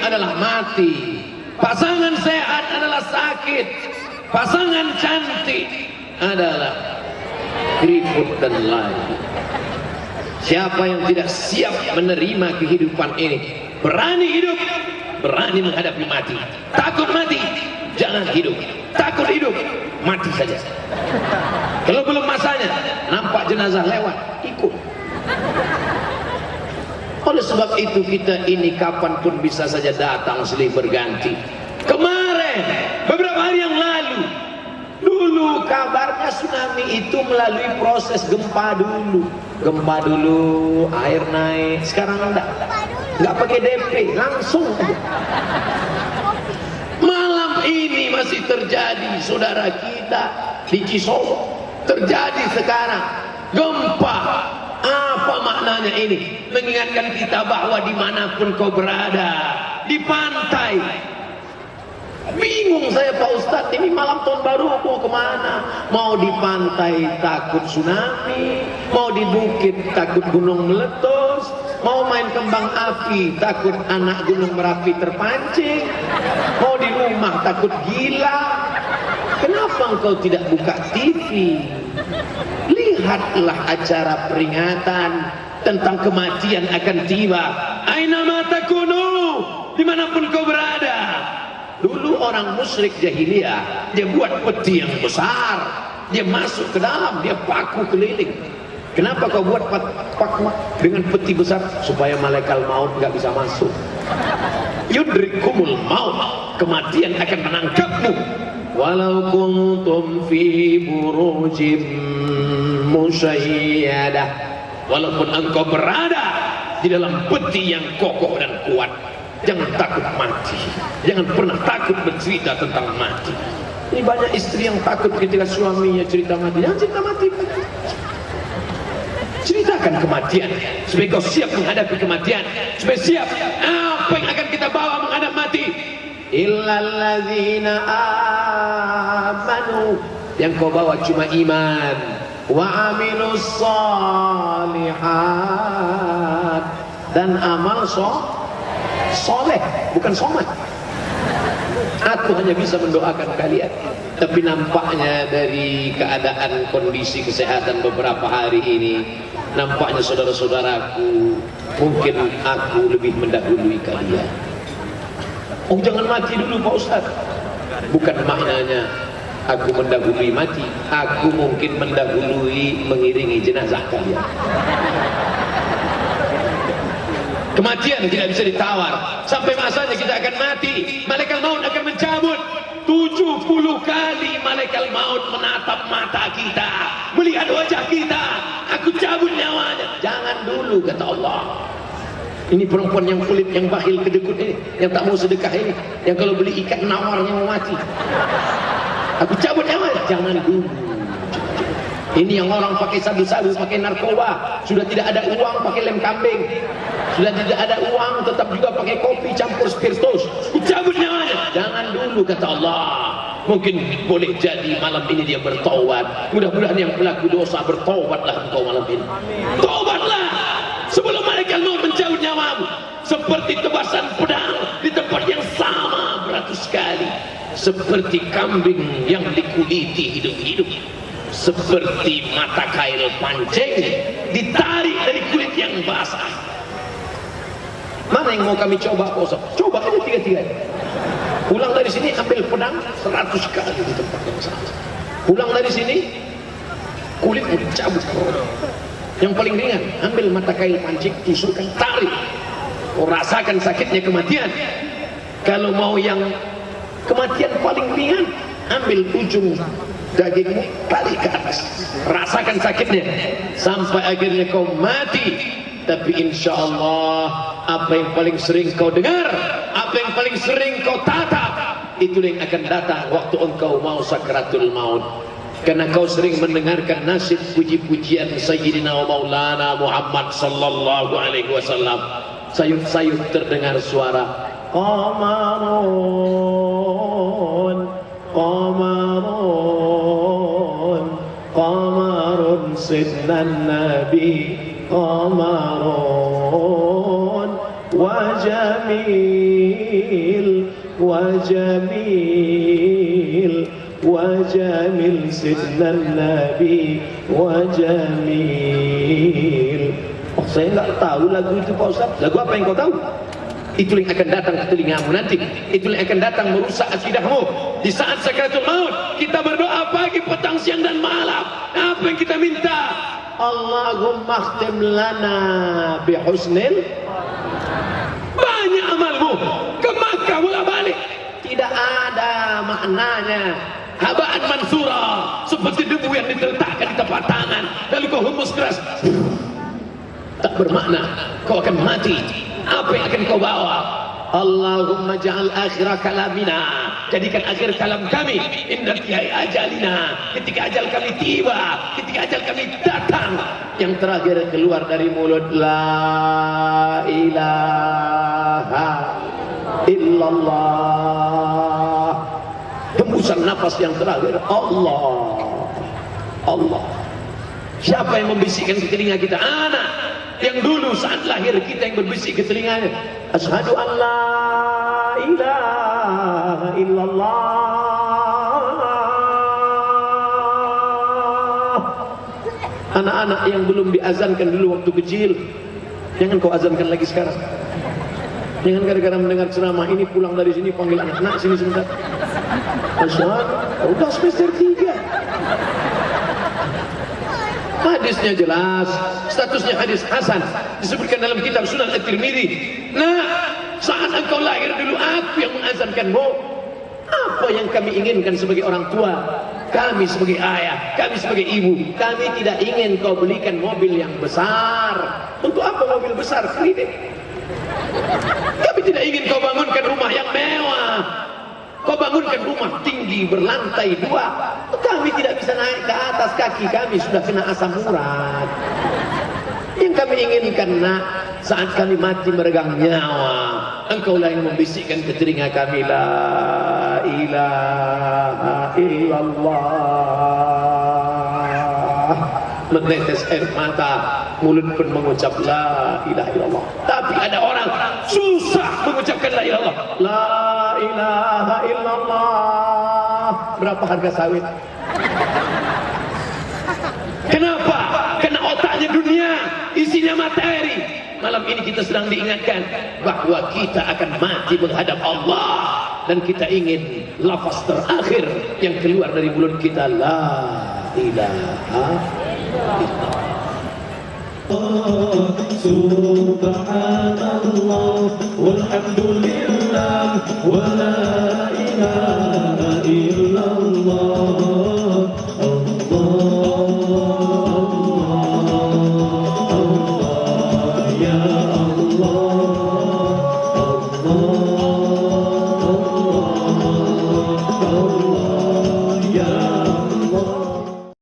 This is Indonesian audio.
adalah mati, pasangan sehat adalah sakit, pasangan cantik adalah keriput dan lari. Siapa yang tidak siap menerima kehidupan ini, berani hidup, berani menghadapi mati. Takut mati, jangan hidup. Takut hidup, mati saja. Kalau belum masanya, nampak jenazah lewat, ikut. Oleh sebab itu kita ini kapanpun bisa saja datang silih berganti. Kemarin, beberapa hari yang lalu, dulu kabarnya tsunami itu melalui proses gempa dulu. Gempa dulu, air naik. Sekarang enggak pakai DP, langsung. Malam ini masih terjadi, saudara kita di Cisolo. Terjadi sekarang gempa. Apa maknanya ini? Mengingatkan kita bahwa dimanapun kau berada, di pantai. Bingung saya Pak Ustadz, ini malam tahun baru mau kemana? Mau di pantai takut tsunami, mau di bukit takut gunung meletus, mau main kembang api takut anak gunung Merapi terpancing, mau di rumah takut gila. Kenapa engkau tidak buka TV? Lihatlah acara peringatan tentang kematian akan tiba. Aina ma takunu, dimanapun kau berada. Dulu orang musyrik jahiliyah, dia buat peti yang besar, dia masuk ke dalam, dia paku keliling. Kenapa kau buat paku dengan peti besar? Supaya malaikat maut nggak bisa masuk. Yudrikumul maut, kematian akan menangkapmu. Walau kuntum fi burujim musyayyadah, walaupun engkau berada di dalam peti yang kokoh dan kuat. Jangan takut mati, jangan pernah takut bercerita tentang mati. Ini banyak istri yang takut ketika suaminya cerita mati. Jangan cerita mati, ceritakan kematian supaya kau siap menghadapi kematian, supaya siap apa yang akan kita bawa menghadap mati. Illalladzina amanu, yang kau bawa cuma iman, wa amilus shalihat, dan amal soleh, bukan somat. Aku hanya bisa mendoakan kalian, tapi nampaknya dari keadaan kondisi kesehatan beberapa hari ini, nampaknya saudara-saudaraku, mungkin aku lebih mendahului kalian. Oh, jangan mati dulu Pak Ustaz. Bukan maknanya aku mendahului mati, aku mungkin mendahului mengiringi jenazah kalian. Kematian tidak bisa ditawar. Sampai masanya kita akan mati, malaikat maut akan mencabut. 70 kali malaikat maut menatap mata kita, melihat wajah kita. Aku cabut nyawanya. Jangan dulu, kata Allah. Ini perempuan yang kulit, yang bakhil, kedekut ini, yang tak mau sedekah ini, yang kalau beli ikan nawarnya mau mati. Aku cabut nyawanya. Jangan dulu. Ini yang orang pakai sabu-sabu, pakai narkoba, sudah tidak ada uang pakai lem kambing, sudah tidak ada uang tetap juga pakai kopi campur spiritus. Cabut nyawanya. Jangan dulu, kata Allah. Mungkin boleh jadi malam ini dia bertaubat. Mudah-mudahan yang pelaku dosa bertaubatlah engkau malam ini. Taubatlah sebelum malaikat mau mencabut nyawamu. Seperti tebasan pedang di tempat yang sama beratus kali. Seperti kambing yang dikuliti hidup-hidup. Seperti mata kail pancing ditarik dari kulit yang basah. Mana yang mau kami coba? Coba aja tiga-tiganya. Pulang dari sini ambil pedang 100 kali di tempat yang sama. Pulang dari sini kulit dicabut. Yang paling ringan ambil mata kail pancing, tusukkan, tarik. Rasakan sakitnya kematian. Kalau mau yang kematian paling ringan, ambil ujung dagingmu, tarik ke atas, rasakan sakitnya sampai akhirnya kau mati. Tapi insya Allah apa yang paling sering kau dengar, apa yang paling sering kau tatap, itu yang akan datang waktu engkau mau sakratul maut. Karena kau sering mendengarkan nasib puji-pujian Sayyidina wa Maulana Muhammad sallallahu alaihi wasallam. Sayup-sayup terdengar suara qamarun qamarun qamarun sidnan nabi qamarun wa وجميل وجميل وجميل سيدنا النبي وجميل. Oh, saya nggak tahu lagu itu Pak Ustaz. Lagu apa yang kau tahu? Itu yang akan datang ke telingamu nanti. Itu yang akan datang merusak akidahmu. Di saat sakaratul maut, kita berdoa pagi, petang, siang dan malam. Apa yang kita minta? Allahumma khtim lana bihusnil. Banyak amalmu ke Makkah bolak balik, tidak ada maknanya. Habaan mansura, seperti debu yang diletakkan di tapak tangan lalu kau hembus keras, tak bermakna. Kau akan mati. Apa yang akan kau bawa? Allahumma ja'al akhir kalamina, jadikan akhir kalam kami inda tihai ajalina, ketika ajal kami tiba, ketika ajal kami datang, yang terakhir keluar dari mulut la ilaha illallah. Hembusan nafas yang terakhir Allah, Allah. Siapa yang membisikkan ke telinga kita? Anak yang dulu saat lahir kita yang berbisik ke telinganya, asyhadu an la ilaha illallah. Anak-anak yang belum diazankan dulu waktu kecil, jangan kau azankan lagi sekarang. Jangan gara-gara mendengar ceramah ini pulang dari sini panggil anak-anak sini sebentar. Asyhadu, udah semester 3. Hadisnya jelas, statusnya hadis hasan, disebutkan dalam kitab Sunan At-Tirmidzi. Nah, saat engkau lahir dulu aku yang mengazankanmu. Apa yang kami inginkan sebagai orang tua, kami sebagai ayah, kami sebagai ibu, kami tidak ingin kau belikan mobil yang besar. Untuk apa mobil besar? Kredit. Kami tidak ingin kau bangunkan rumah yang mewah, kau bangunkan rumah tinggi berlantai 2. Kami tidak bisa naik ke atas, kaki kami sudah kena asam urat. Yang kami inginkan nak, saat kami mati meregang nyawa, engkau lah yang membisikkan ke telinga kami la ilaha illallah. Menetes air mata, mulut pun mengucap la ilaha illallah. Tapi ada orang susah mengucapkan la ilaha illallah. La ilaha illallah. Berapa harga sawit? Kenapa? Karena otaknya dunia, isinya materi. Malam ini kita sedang diingatkan bahwa kita akan mati menghadap Allah, dan kita ingin lafaz terakhir yang keluar dari mulut kita la ilaha illallah. Subhanallah.